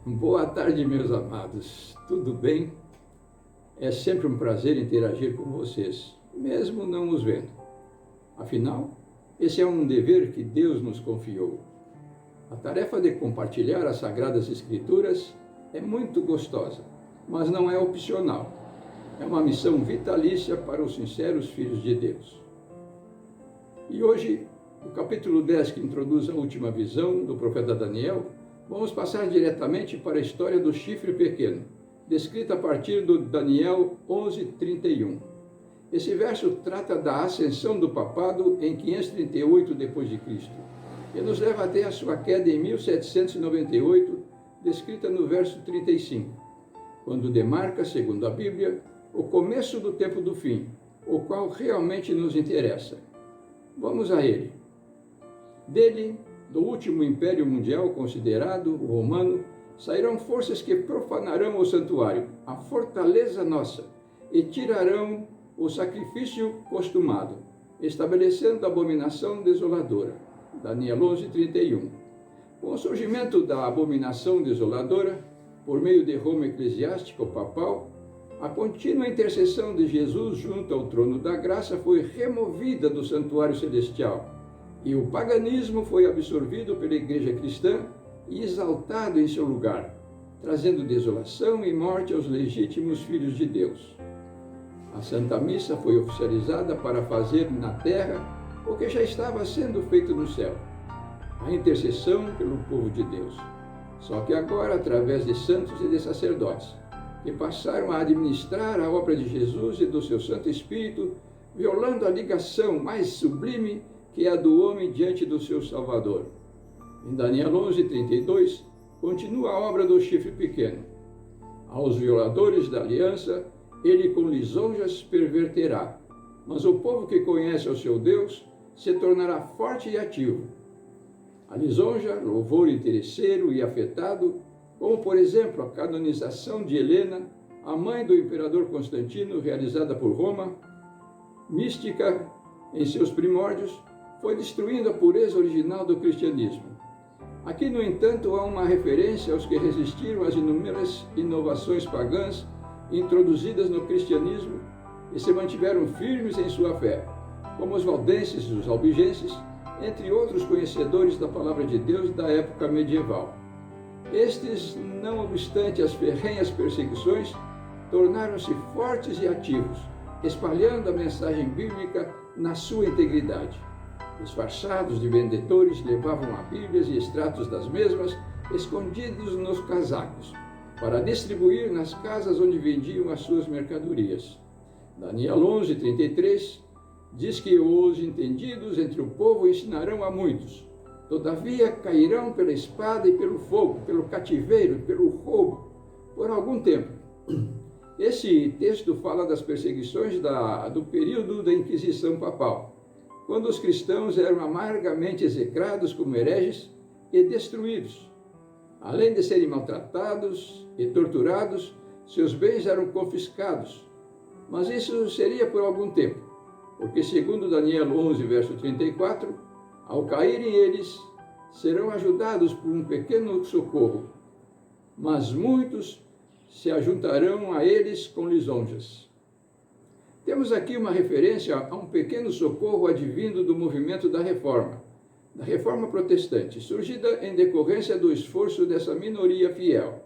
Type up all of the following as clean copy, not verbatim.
Boa tarde, meus amados. Tudo bem? É sempre um prazer interagir com vocês, mesmo não os vendo. Afinal, esse é um dever que Deus nos confiou. A tarefa de compartilhar as Sagradas Escrituras é muito gostosa, mas não é opcional. É uma missão vitalícia para os sinceros filhos de Deus. E hoje, o capítulo 10, que introduz a última visão do profeta Daniel, vamos passar diretamente para a história do chifre pequeno, descrita a partir do Daniel 11:31. Esse verso trata da ascensão do papado em 538 d.C. e nos leva até a sua queda em 1798, descrita no verso 35, quando demarca, segundo a Bíblia, o começo do tempo do fim, o qual realmente nos interessa. Vamos a ele. Dele, do último império mundial considerado, o romano, sairão forças que profanarão o santuário, a fortaleza nossa, e tirarão o sacrifício costumado, estabelecendo a abominação desoladora. Daniel 11:31. Com o surgimento da abominação desoladora, por meio de Roma eclesiástica ou papal, a contínua intercessão de Jesus junto ao trono da graça foi removida do santuário celestial, e o paganismo foi absorvido pela igreja cristã e exaltado em seu lugar, trazendo desolação e morte aos legítimos filhos de Deus. A Santa Missa foi oficializada para fazer na terra o que já estava sendo feito no céu, a intercessão pelo povo de Deus. Só que agora, através de santos e de sacerdotes, que passaram a administrar a obra de Jesus e do seu Santo Espírito, violando a ligação mais sublime que é a do homem diante do seu Salvador. Em Daniel 11:32, continua a obra do chifre pequeno. Aos violadores da aliança, ele com lisonjas perverterá, mas o povo que conhece o seu Deus se tornará forte e ativo. A lisonja, louvor interesseiro e afetado, como por exemplo a canonização de Helena, a mãe do imperador Constantino, realizada por Roma, mística em seus primórdios, foi destruindo a pureza original do cristianismo. Aqui, no entanto, há uma referência aos que resistiram às inúmeras inovações pagãs introduzidas no cristianismo e se mantiveram firmes em sua fé, como os valdenses e os albigenses, entre outros conhecedores da palavra de Deus da época medieval. Estes, não obstante as ferrenhas perseguições, tornaram-se fortes e ativos, espalhando a mensagem bíblica na sua integridade. Disfarçados de vendedores, levavam a Bíblias e extratos das mesmas escondidos nos casacos, para distribuir nas casas onde vendiam as suas mercadorias. Daniel 11:33 diz que os entendidos entre o povo ensinarão a muitos. Todavia cairão pela espada e pelo fogo, pelo cativeiro e pelo roubo, por algum tempo. Esse texto fala das perseguições do período da Inquisição Papal, quando os cristãos eram amargamente execrados como hereges e destruídos. Além de serem maltratados e torturados, seus bens eram confiscados. Mas isso seria por algum tempo, porque segundo Daniel 11, verso 34, ao caírem eles, serão ajudados por um pequeno socorro, mas muitos se ajuntarão a eles com lisonjas. Temos aqui uma referência a um pequeno socorro advindo do movimento da Reforma Protestante, surgida em decorrência do esforço dessa minoria fiel.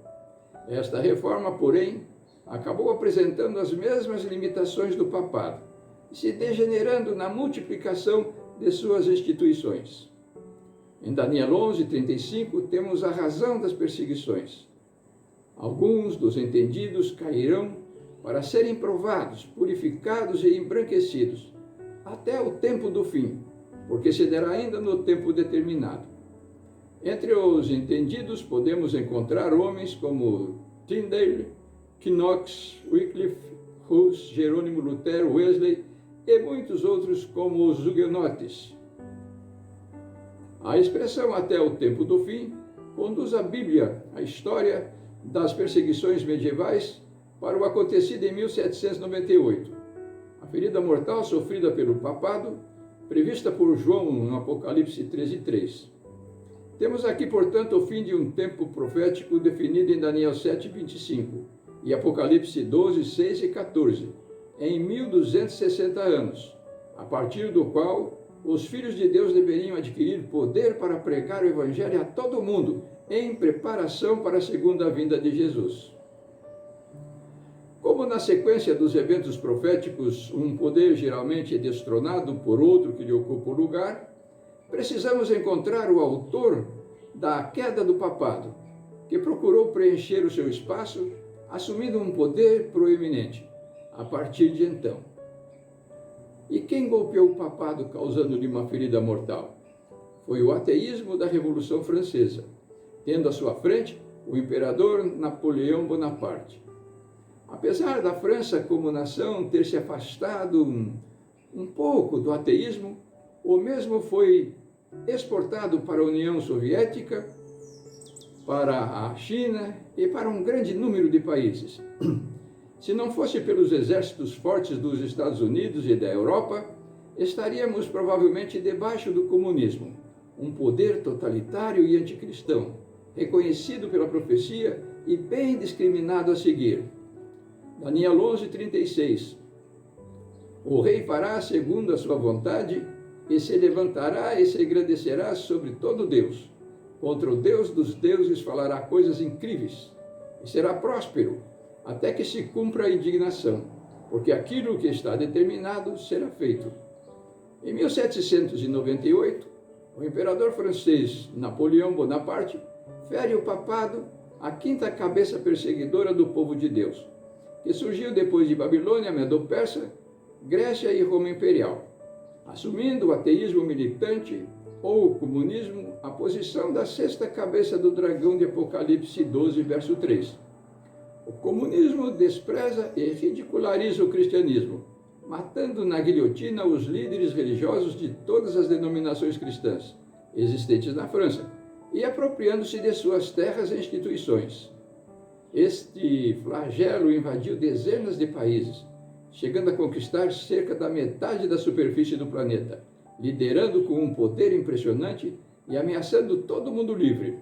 Esta reforma, porém, acabou apresentando as mesmas limitações do papado, se degenerando na multiplicação de suas instituições. Em Daniel 11:35, temos a razão das perseguições. Alguns dos entendidos cairão para serem provados, purificados e embranquecidos, até o tempo do fim, porque se dará ainda no tempo determinado. Entre os entendidos podemos encontrar homens como Tyndale, Knox, Wycliffe, Hus, Jerônimo Lutero, Wesley e muitos outros como os huguenotes. A expressão até o tempo do fim conduz a Bíblia, a história das perseguições medievais, para o acontecido em 1798. A ferida mortal sofrida pelo papado, prevista por João no Apocalipse 13:3. Temos aqui, portanto, o fim de um tempo profético definido em Daniel 7:25 e Apocalipse 12, 6 e 14, em 1260 anos, a partir do qual os filhos de Deus deveriam adquirir poder para pregar o Evangelho a todo mundo, em preparação para a segunda vinda de Jesus. Como na sequência dos eventos proféticos, um poder geralmente é destronado por outro que lhe ocupa o lugar, precisamos encontrar o autor da queda do papado, que procurou preencher o seu espaço, assumindo um poder proeminente, a partir de então. E quem golpeou o papado, causando-lhe uma ferida mortal? Foi o ateísmo da Revolução Francesa, tendo à sua frente o imperador Napoleão Bonaparte. Apesar da França, como nação, ter se afastado um pouco do ateísmo, o mesmo foi exportado para a União Soviética, para a China e para um grande número de países. Se não fosse pelos exércitos fortes dos Estados Unidos e da Europa, estaríamos provavelmente debaixo do comunismo, um poder totalitário e anticristão, reconhecido pela profecia e bem discriminado a seguir. Daniel 11:36. O rei fará segundo a sua vontade, e se levantará e se engrandecerá sobre todo Deus. Contra o Deus dos deuses falará coisas incríveis, e será próspero, até que se cumpra a indignação, porque aquilo que está determinado será feito. Em 1798, o imperador francês Napoleão Bonaparte fere o papado, a quinta cabeça perseguidora do povo de Deus, que surgiu depois de Babilônia, Medo-Persa, Grécia e Roma Imperial, assumindo o ateísmo militante ou o comunismo, a posição da sexta cabeça do dragão de Apocalipse 12, verso 3. O comunismo despreza e ridiculariza o cristianismo, matando na guilhotina os líderes religiosos de todas as denominações cristãs existentes na França e apropriando-se de suas terras e instituições. Este flagelo invadiu dezenas de países, chegando a conquistar cerca da metade da superfície do planeta, liderando com um poder impressionante e ameaçando todo mundo livre.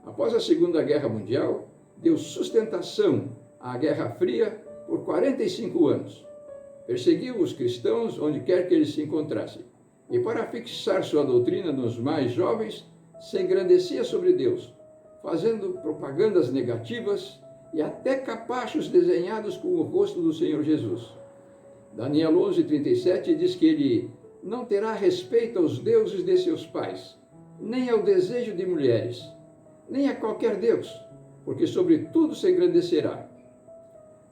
Após a Segunda Guerra Mundial, deu sustentação à Guerra Fria por 45 anos. Perseguiu os cristãos onde quer que eles se encontrassem, e para fixar sua doutrina nos mais jovens, se engrandecia sobre Deus, fazendo propagandas negativas e até capachos desenhados com o rosto do Senhor Jesus. Daniel 11:37 diz que ele não terá respeito aos deuses de seus pais, nem ao desejo de mulheres, nem a qualquer deus, porque sobre tudo se engrandecerá.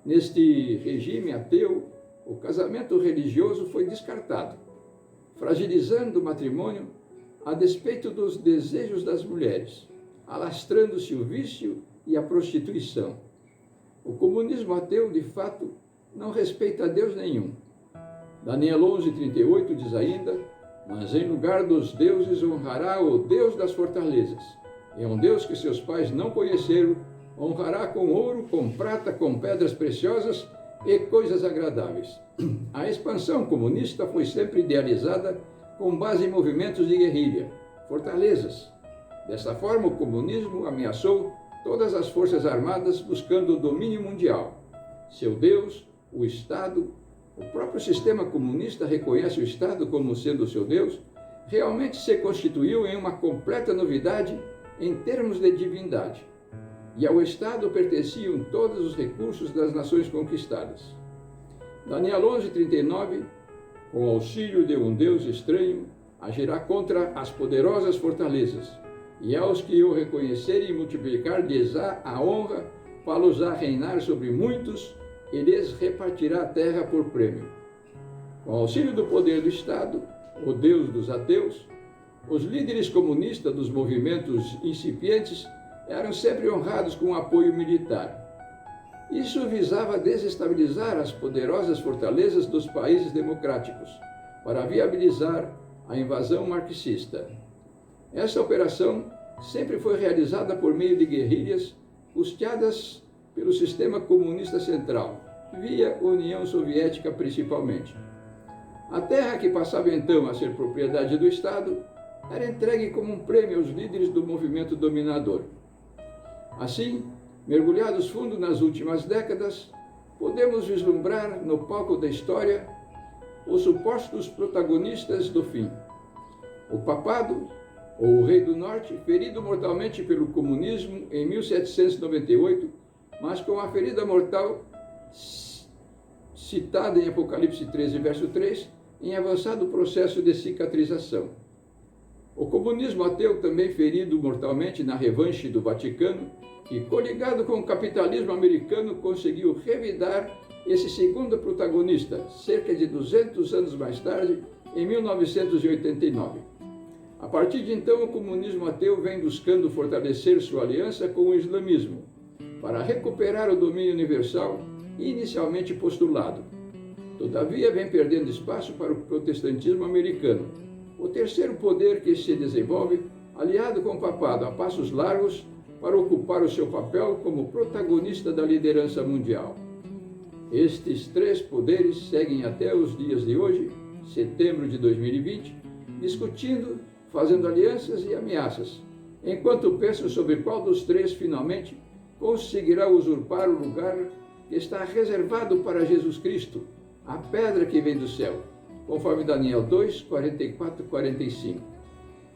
Neste regime ateu, o casamento religioso foi descartado, fragilizando o matrimônio a despeito dos desejos das mulheres, alastrando-se o vício e a prostituição. O comunismo ateu, de fato, não respeita a Deus nenhum. Daniel 11:38 diz ainda: mas em lugar dos deuses honrará o Deus das fortalezas, e um Deus que seus pais não conheceram, honrará com ouro, com prata, com pedras preciosas e coisas agradáveis. A expansão comunista foi sempre idealizada com base em movimentos de guerrilha, fortalezas. Desta forma, o comunismo ameaçou todas as forças armadas buscando o domínio mundial. Seu Deus, o Estado, o próprio sistema comunista reconhece o Estado como sendo seu Deus, realmente se constituiu em uma completa novidade em termos de divindade. E ao Estado pertenciam todos os recursos das nações conquistadas. Daniel 11:39, com auxílio de um Deus estranho, agirá contra as poderosas fortalezas, e aos que o reconhecerem multiplicar-lhes-á a honra, fá-los-á reinar sobre muitos, e lhes repartirá a terra por prêmio. Com auxílio do poder do Estado, o Deus dos ateus, os líderes comunistas dos movimentos incipientes eram sempre honrados com apoio militar. Isso visava desestabilizar as poderosas fortalezas dos países democráticos, para viabilizar a invasão marxista. Essa operação sempre foi realizada por meio de guerrilhas custeadas pelo sistema comunista central, via União Soviética principalmente. A terra que passava então a ser propriedade do Estado era entregue como um prêmio aos líderes do movimento dominador. Assim, mergulhados fundo nas últimas décadas, podemos vislumbrar no palco da história os supostos protagonistas do fim. O papado, ou o rei do norte, ferido mortalmente pelo comunismo em 1798, mas com a ferida mortal citada em Apocalipse 13, verso 3, em avançado processo de cicatrização. O comunismo ateu, também ferido mortalmente na revanche do Vaticano, que, coligado com o capitalismo americano, conseguiu revidar esse segundo protagonista, cerca de 200 anos mais tarde, em 1989. A partir de então, o comunismo ateu vem buscando fortalecer sua aliança com o islamismo, para recuperar o domínio universal inicialmente postulado. Todavia, vem perdendo espaço para o protestantismo americano, o terceiro poder que se desenvolve, aliado com o papado a passos largos, para ocupar o seu papel como protagonista da liderança mundial. Estes três poderes seguem até os dias de hoje, setembro de 2020, discutindo, fazendo alianças e ameaças, enquanto pensam sobre qual dos três finalmente conseguirá usurpar o lugar que está reservado para Jesus Cristo, a pedra que vem do céu, conforme Daniel 2, 44 e 45.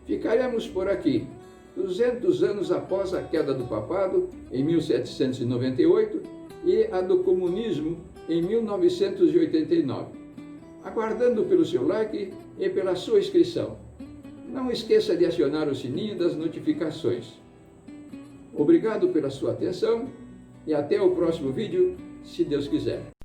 Ficaremos por aqui, 200 anos após a queda do papado, em 1798, e a do comunismo, em 1989. Aguardando pelo seu like e pela sua inscrição. Não esqueça de acionar o sininho das notificações. Obrigado pela sua atenção e até o próximo vídeo, se Deus quiser.